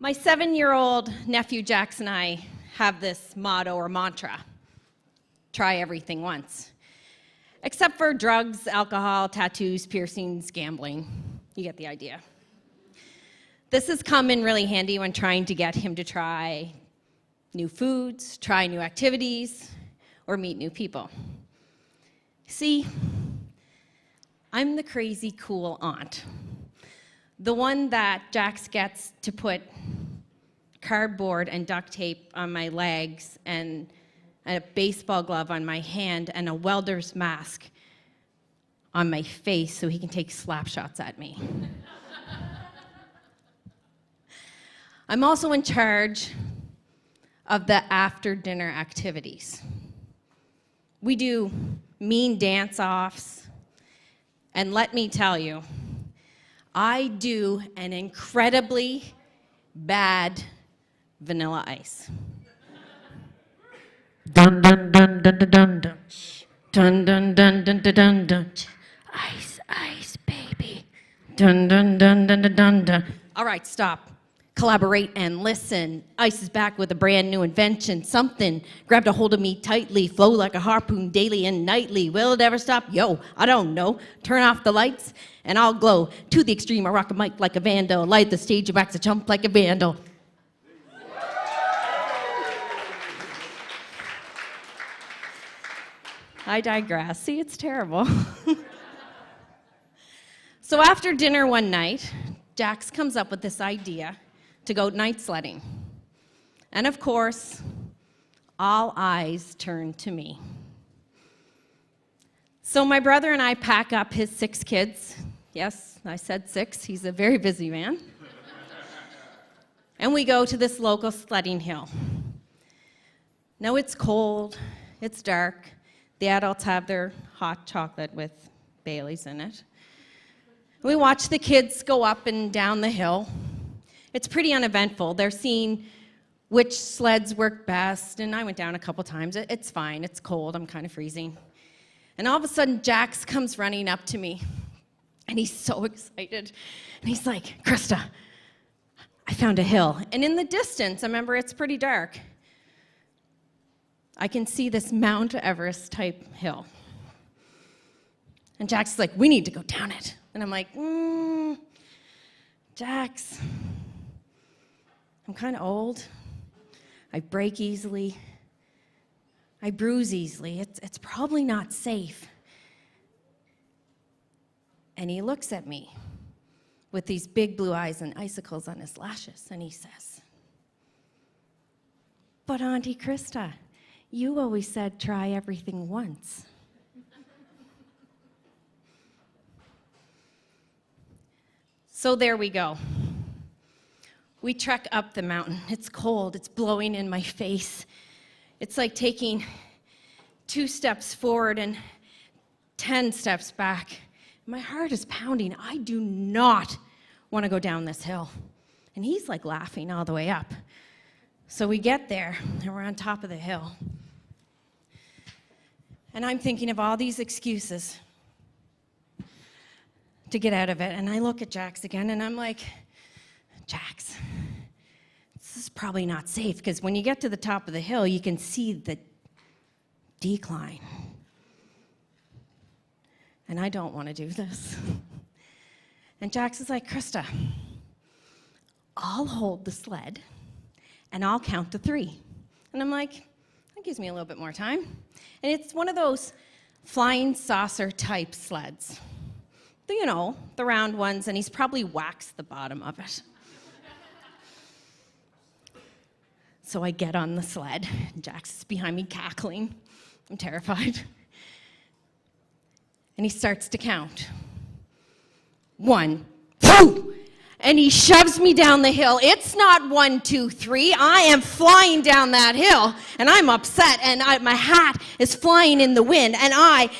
My 7-year-old nephew Jax and I have this motto or mantra: try everything once. Except for drugs, alcohol, tattoos, piercings, gambling. You get the idea. This has come in really handy when trying to get him to try new foods, try new activities, or meet new people. See, I'm the crazy cool aunt. The one that Jax gets to put cardboard and duct tape on my legs and a baseball glove on my hand and a welder's mask on my face so he can take slap shots at me. I'm also in charge of the after-dinner activities. We do mean dance-offs, and let me tell you, I do an incredibly bad vanilla ice. Dun dun dun dun dun dun dun. Dun dun dun dun dun dun dun. Ice, ice, baby. Dun dun dun dun dun dun dun. All right, stop. Collaborate and listen. Ice is back with a brand new invention. Something grabbed a hold of me tightly, flow like a harpoon daily and nightly. Will it ever stop? Yo, I don't know. Turn off the lights and I'll glow. To the extreme, I rock a mic like a vandal. Light the stage, wax a chump like a vandal. I digress. See, it's terrible. So after dinner one night, Jax comes up with this idea to go night sledding. And of course, all eyes turn to me. So my brother and I pack up his 6 kids. Yes, I said 6. He's a very busy man. And we go to this local sledding hill. Now it's cold, it's dark. The adults have their hot chocolate with Baileys in it. We watch the kids go up and down the hill. It's pretty uneventful. They're seeing which sleds work best, and I went down a couple times. It's fine, it's cold, I'm kind of freezing. And all of a sudden, Jax comes running up to me, and he's so excited. And he's like, Krista, I found a hill. And in the distance, I remember it's pretty dark, I can see this Mount Everest type hill. And Jax is like, we need to go down it. And I'm like, Jax, I'm kind of old. I break easily. I bruise easily. It's probably not safe. And he looks at me with these big blue eyes and icicles on his lashes, and he says, but Auntie Krista, you always said try everything once. So there we go. We trek up the mountain. It's cold, it's blowing in my face. It's like taking 2 steps forward and 10 steps back. My heart is pounding. I do not want to go down this hill. And he's like laughing all the way up. So we get there, and we're on top of the hill. And I'm thinking of all these excuses to get out of it. And I look at Jax again, and I'm like, Jax, this is probably not safe, because when you get to the top of the hill, you can see the decline. And I don't want to do this. And Jax is like, Krista, I'll hold the sled, and I'll count to 3. And I'm like, that gives me a little bit more time. And it's one of those flying saucer type sleds. You know, the round ones, and he's probably waxed the bottom of it. So I get on the sled, and Jax is behind me cackling. I'm terrified. And he starts to count. 1, 2, and he shoves me down the hill. It's not 1, 2, 3. I am flying down that hill, and I'm upset, and my hat is flying in the wind, and I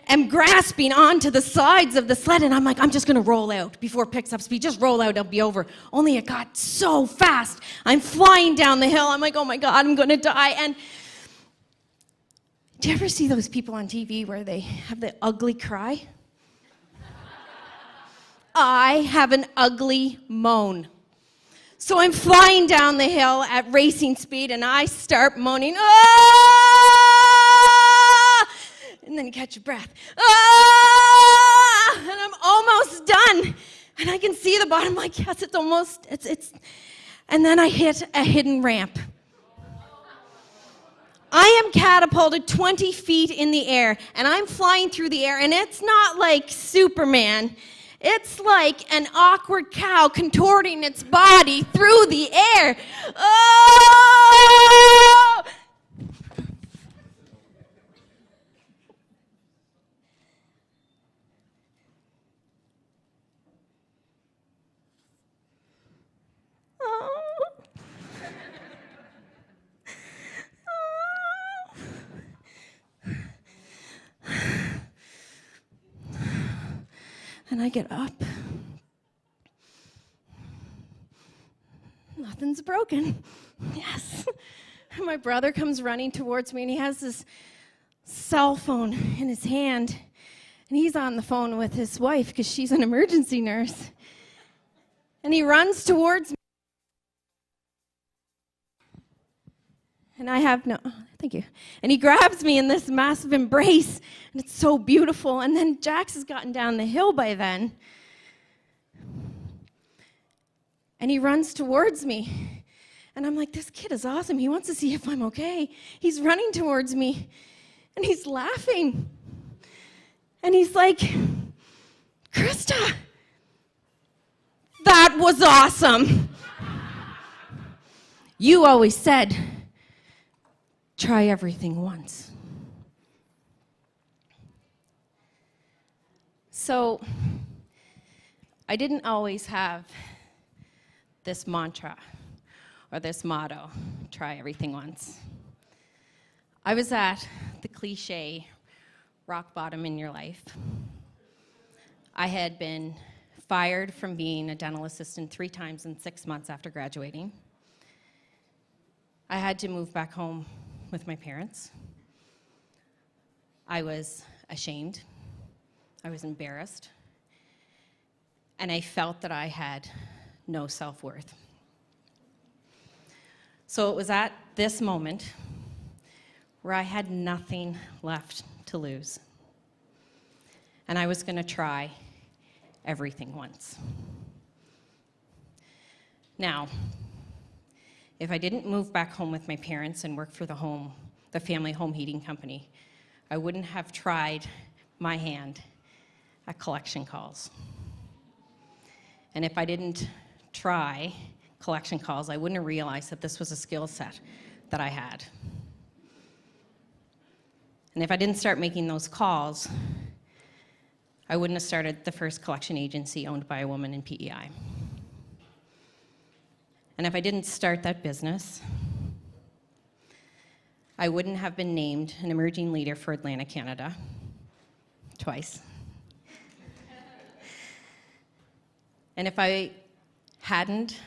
am grasping onto the sides of the sled, and I'm like, I'm just gonna roll out before it picks up speed. Just roll out, it'll be over. Only it got so fast. I'm flying down the hill. I'm like, oh my God, I'm gonna die. And do you ever see those people on TV where they have the ugly cry? I have an ugly moan. So I'm flying down the hill at racing speed, and I start moaning, "Ah!" And then you catch your breath. "Ah!" And I'm almost done. And I can see the bottom, like, yes, it's almost, it's. And then I hit a hidden ramp. I am catapulted 20 feet in the air, and I'm flying through the air, and it's not like Superman. It's like an awkward cow contorting its body through the air. Oh! Oh. And I get up. Nothing's broken. Yes. And my brother comes running towards me, and he has this cell phone in his hand. And he's on the phone with his wife because she's an emergency nurse. And he runs towards me. And I have no, thank you. And he grabs me in this massive embrace, and it's so beautiful. And then Jax has gotten down the hill by then. And he runs towards me. And I'm like, this kid is awesome. He wants to see if I'm okay. He's running towards me, and he's laughing. And he's like, Krista, that was awesome. You always said, try everything once. So I didn't always have this mantra or this motto, try everything once. I was at the cliche rock bottom in your life. I had been fired from being a dental assistant 3 times in 6 months after graduating. I had to move back home with my parents. I was ashamed. I was embarrassed. And I felt that I had no self-worth. So it was at this moment where I had nothing left to lose. And I was going to try everything once. Now, if I didn't move back home with my parents and work for the family home heating company, I wouldn't have tried my hand at collection calls. And if I didn't try collection calls, I wouldn't have realized that this was a skill set that I had. And if I didn't start making those calls, I wouldn't have started the first collection agency owned by a woman in PEI. And if I didn't start that business, I wouldn't have been named an emerging leader for Atlantic Canada twice. And if I hadn't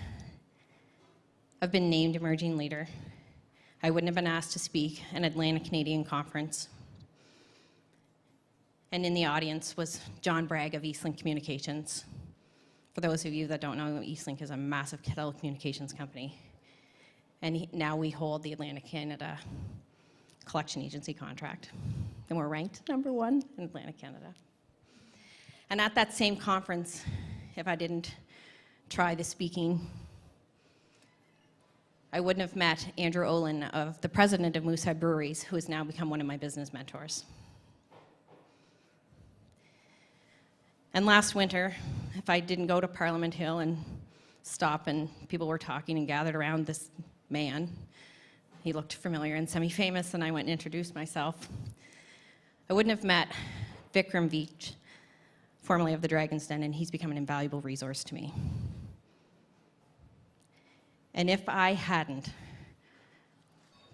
have been named emerging leader, I wouldn't have been asked to speak at an Atlantic Canadian conference. And in the audience was John Bragg of Eastlink Communications. For those of you that don't know, Eastlink is a massive telecommunications company. And now we hold the Atlantic Canada collection agency contract. And we're ranked #1 in Atlantic Canada. And at that same conference, if I didn't try the speaking, I wouldn't have met Andrew Olin, the president of Moosehead Breweries, who has now become one of my business mentors. And last winter, if I didn't go to Parliament Hill and stop and people were talking and gathered around this man, he looked familiar and semi-famous, and I went and introduced myself, I wouldn't have met Vikram Veech, formerly of the Dragon's Den, and he's become an invaluable resource to me. And if I hadn't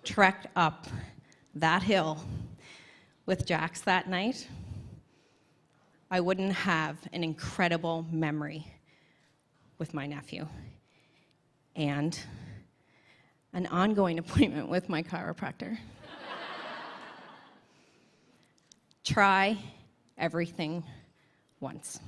trekked up that hill with Jax that night, I wouldn't have an incredible memory with my nephew and an ongoing appointment with my chiropractor. Try everything once.